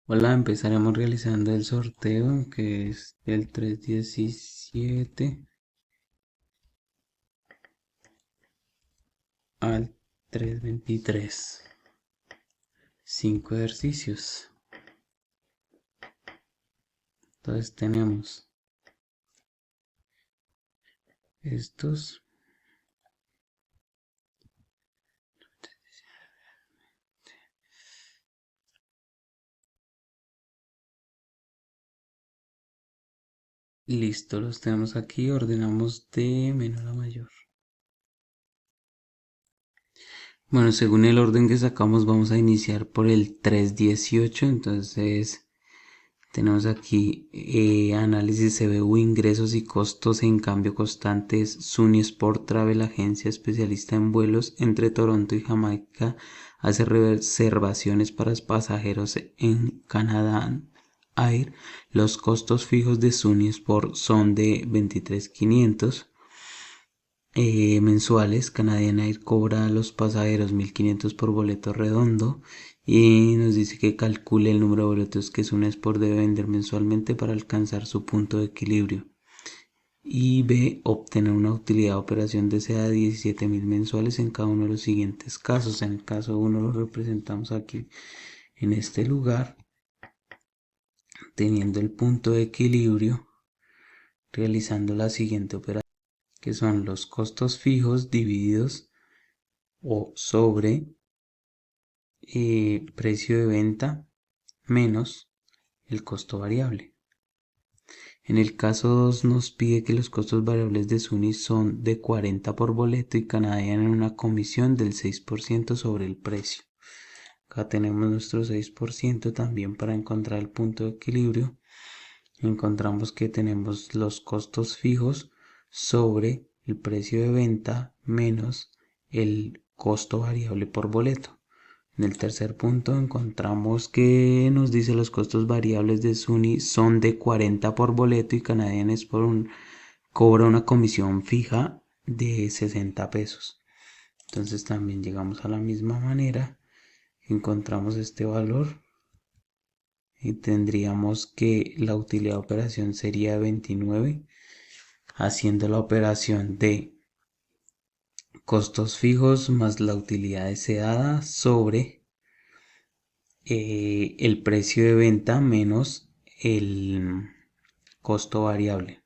Hola, empezaremos realizando el sorteo que es del 317 al 323. 5 ejercicios. Entonces tenemos estos. Listo, los tenemos aquí. Ordenamos de menor a mayor. Bueno, según el orden que sacamos, vamos a iniciar por el 318. Entonces tenemos aquí análisis CBU, ingresos y costos en cambio constantes. SUNY Sport Travel, agencia especialista en vuelos entre Toronto y Jamaica, hace reservaciones para pasajeros en Canadá Air. Los costos fijos de SUNY Sport son de 23.500 mensuales. Canadian Air cobra a los pasajeros 1.500 por boleto redondo y nos dice que calcule el número de boletos que Sun Sport debe vender mensualmente para alcanzar su punto de equilibrio. Y B, obtener una utilidad de operación deseada de 17.000 mensuales en cada uno de los siguientes casos. En el caso 1 lo representamos aquí en este lugar, teniendo el punto de equilibrio, realizando la siguiente operación, que son los costos fijos divididos o sobre precio de venta menos el costo variable. En el caso 2 nos pide que los costos variables de SUNY son de 40 por boleto y Canadian en una comisión del 6% sobre el precio. Acá tenemos nuestro 6% también para encontrar el punto de equilibrio. Encontramos que tenemos los costos fijos sobre el precio de venta menos el costo variable por boleto. En el tercer punto encontramos que nos dice los costos variables de SUNY son de 40 por boleto y Canadian cobra una comisión fija de 60 pesos. Entonces también llegamos a la misma manera, encontramos este valor y tendríamos que la utilidad de operación sería 29, haciendo la operación de costos fijos más la utilidad deseada sobre el precio de venta menos el costo variable.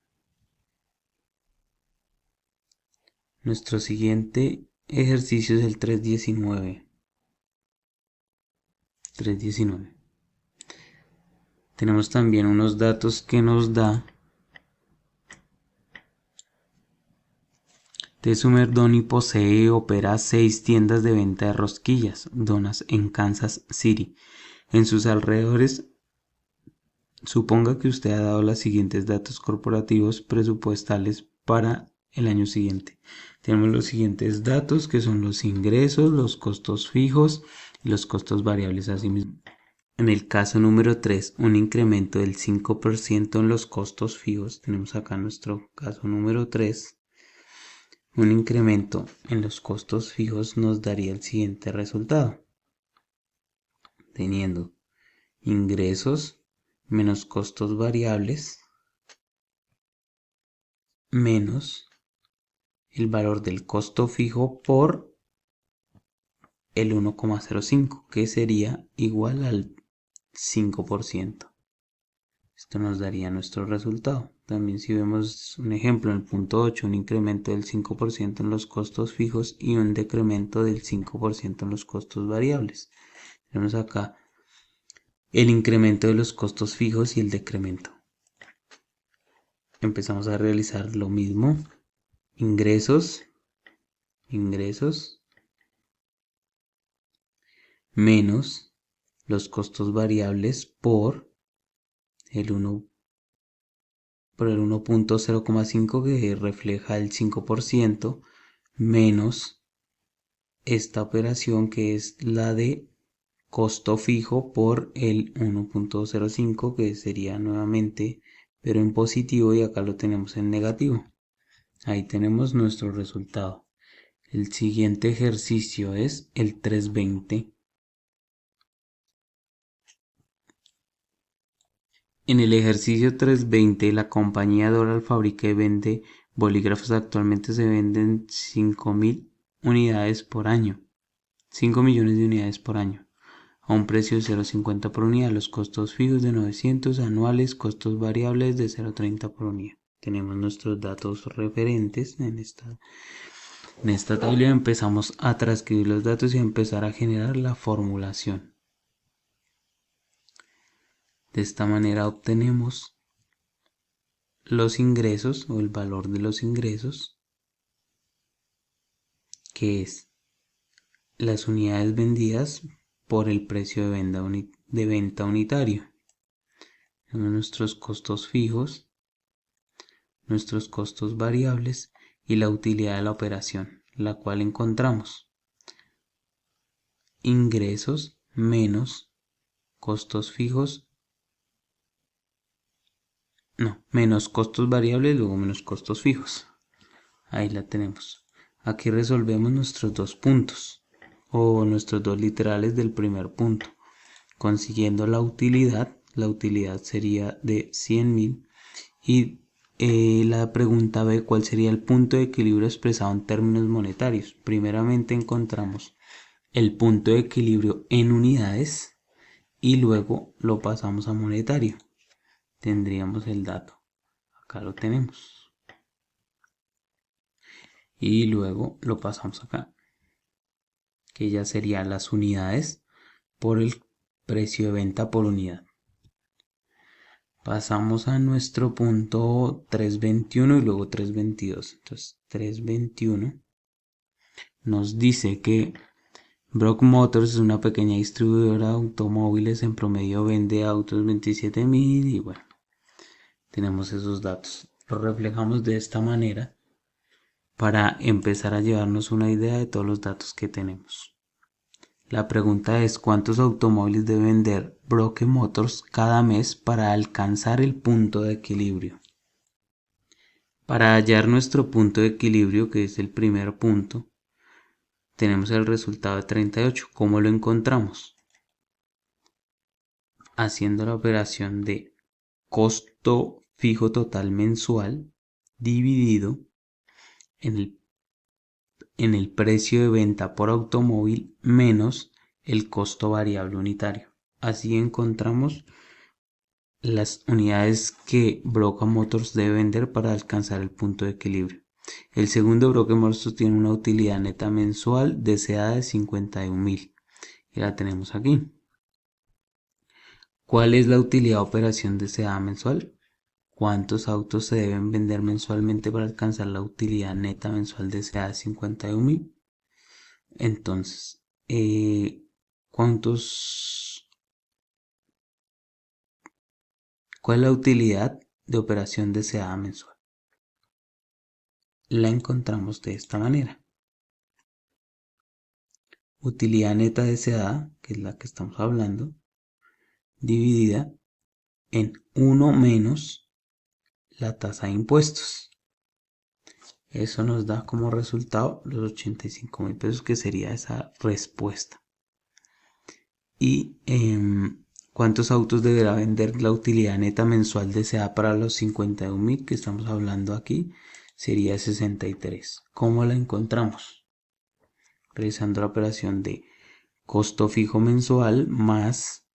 Nuestro siguiente ejercicio es el 319. 319. Tenemos también unos datos que nos da Tesumer Donny posee y opera 6 tiendas de venta de rosquillas, donas en Kansas City. En sus alrededores, suponga que usted ha dado los siguientes datos corporativos presupuestales para el año siguiente. Tenemos los siguientes datos que son los ingresos, los costos fijos y los costos variables asimismo. En el caso número 3, un incremento del 5% en los costos fijos. Tenemos acá nuestro caso número 3. Un incremento en los costos fijos nos daría el siguiente resultado. Teniendo ingresos menos costos variables menos el valor del costo fijo por el 1,05, que sería igual al 5%. Esto nos daría nuestro resultado. También si vemos un ejemplo en el punto 8, un incremento del 5% en los costos fijos y un decremento del 5% en los costos variables. Tenemos acá el incremento de los costos fijos y el decremento. Empezamos a realizar lo mismo. Ingresos menos los costos variables por el 1.0,5 que refleja el 5% menos esta operación que es la de costo fijo por el 1.05 que sería nuevamente pero en positivo y acá lo tenemos en negativo. Ahí tenemos nuestro resultado. El siguiente ejercicio es el 320. En el ejercicio 320, la compañía Doral fabrica y vende bolígrafos. Actualmente se venden 5.000 unidades por año. 5 millones de unidades por año. A un precio de 0,50 por unidad. Los costos fijos de 900 anuales, costos variables de 0,30 por unidad. Tenemos nuestros datos referentes en esta tabla. Empezamos a transcribir los datos y a empezar a generar la formulación. De esta manera obtenemos los ingresos o el valor de los ingresos, que es las unidades vendidas por el precio de venta unitario. Tenemos nuestros costos fijos, nuestros costos variables y la utilidad de la operación, la cual encontramos ingresos menos costos fijos, menos costos variables, luego menos costos fijos. Ahí la tenemos. Aquí resolvemos nuestros dos puntos o nuestros dos literales del primer punto, consiguiendo la utilidad. La utilidad sería de 100.000 y la pregunta B, ¿cuál sería el punto de equilibrio expresado en términos monetarios? Primeramente encontramos el punto de equilibrio en unidades y luego lo pasamos a monetario. Tendríamos el dato. Acá lo tenemos. Y luego lo pasamos acá, que ya serían las unidades por el precio de venta por unidad. Pasamos a nuestro punto 321 y luego 322. Entonces 321 nos dice que Brock Motors es una pequeña distribuidora de automóviles. En promedio vende autos 27.000 y bueno, tenemos esos datos. Lo reflejamos de esta manera para empezar a llevarnos una idea de todos los datos que tenemos. La pregunta es: ¿cuántos automóviles debe vender Brock Motors cada mes para alcanzar el punto de equilibrio? Para hallar nuestro punto de equilibrio, que es el primer punto, tenemos el resultado de 38. ¿Cómo lo encontramos? Haciendo la operación de costo fijo total mensual dividido en el precio de venta por automóvil menos el costo variable unitario. Así encontramos las unidades que Brock Motors debe vender para alcanzar el punto de equilibrio. El segundo, Brock Motors tiene una utilidad neta mensual deseada de 51.000 y la tenemos aquí. ¿Cuál es la utilidad de operación deseada mensual? ¿Cuántos autos se deben vender mensualmente para alcanzar la utilidad neta mensual deseada de 51.000? Entonces, ¿cuál es la utilidad de operación deseada mensual? La encontramos de esta manera. Utilidad neta deseada, que es la que estamos hablando, dividida en 1 menos la tasa de impuestos. Eso nos da como resultado los 85.000 pesos, que sería esa respuesta. Y ¿cuántos autos deberá vender la utilidad neta mensual deseada para los 51.000 que estamos hablando aquí? Sería 63. ¿Cómo la encontramos? Realizando la operación de costo fijo mensual más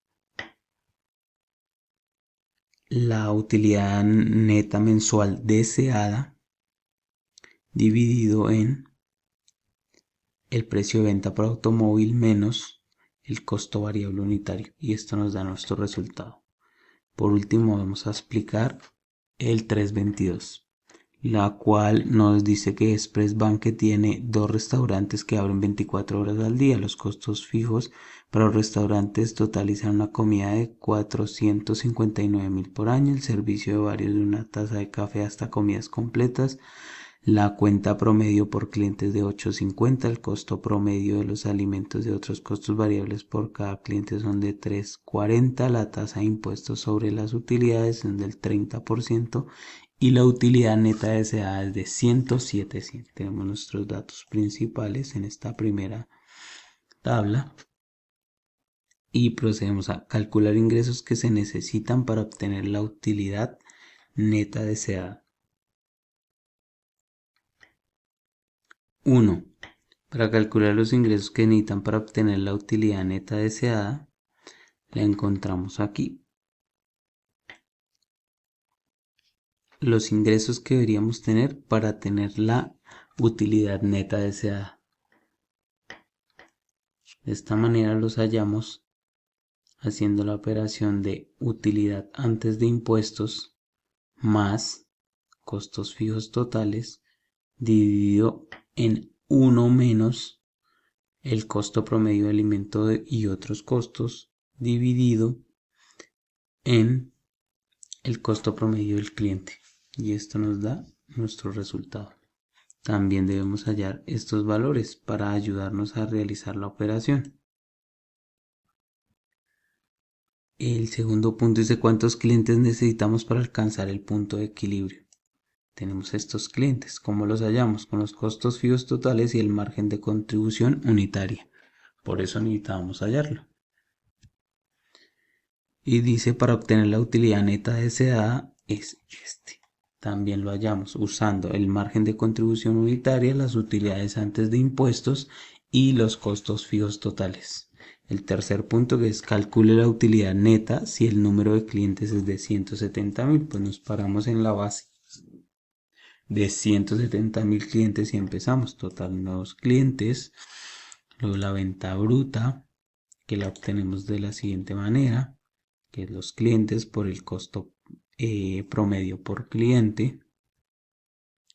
la utilidad neta mensual deseada dividido en el precio de venta por automóvil menos el costo variable unitario, y esto nos da nuestro resultado. Por último, vamos a explicar el 322, la cual nos dice que Express Banque tiene dos restaurantes que abren 24 horas al día. Los costos fijos para los restaurantes totalizan una comida de 459.000 por año, el servicio de varios de una taza de café hasta comidas completas, la cuenta promedio por clientes de 8.50, el costo promedio de los alimentos y otros costos variables por cada cliente son de 3.40, la tasa de impuestos sobre las utilidades es del 30% y la utilidad neta deseada es de 107. Tenemos nuestros datos principales en esta primera tabla y procedemos a calcular ingresos que se necesitan para obtener la utilidad neta deseada. 1. Para calcular los ingresos que necesitan para obtener la utilidad neta deseada, la encontramos aquí. Los ingresos que deberíamos tener para tener la utilidad neta deseada. De esta manera los hallamos haciendo la operación de utilidad antes de impuestos más costos fijos totales dividido en 1 menos el costo promedio de alimento y otros costos dividido en el costo promedio del cliente, y esto nos da nuestro resultado. También debemos hallar estos valores para ayudarnos a realizar la operación. El segundo punto dice cuántos clientes necesitamos para alcanzar el punto de equilibrio. Tenemos estos clientes, ¿cómo los hallamos? Con los costos fijos totales y el margen de contribución unitaria. Por eso necesitamos hallarlo. Y dice para obtener la utilidad neta deseada es este. También lo hallamos usando el margen de contribución unitaria, las utilidades antes de impuestos y los costos fijos totales. El tercer punto que es calcule la utilidad neta si el número de clientes es de 170.000, pues nos paramos en la base de 170.000 clientes y empezamos. Total nuevos clientes, luego la venta bruta que la obtenemos de la siguiente manera, que es los clientes por el costo promedio por cliente.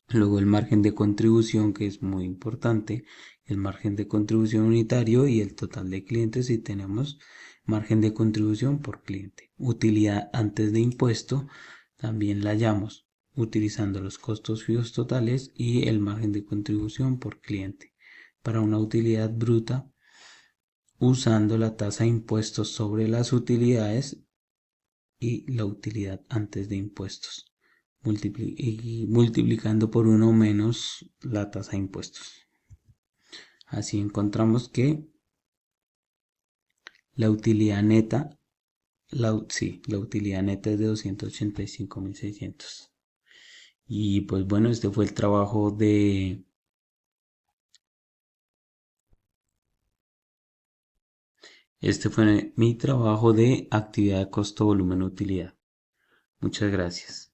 Luego el margen de contribución, que es muy importante, el margen de contribución unitario y el total de clientes si tenemos margen de contribución por cliente. Utilidad antes de impuesto también la hallamos utilizando los costos fijos totales y el margen de contribución por cliente. Para una utilidad bruta, usando la tasa de impuestos sobre las utilidades y la utilidad antes de impuestos, y multiplicando por 1 menos la tasa de impuestos. Así encontramos que la utilidad neta, la utilidad neta es de 285.600. Y pues bueno, este fue el trabajo de... Este fue mi trabajo de actividad de costo, volumen, utilidad. Muchas gracias.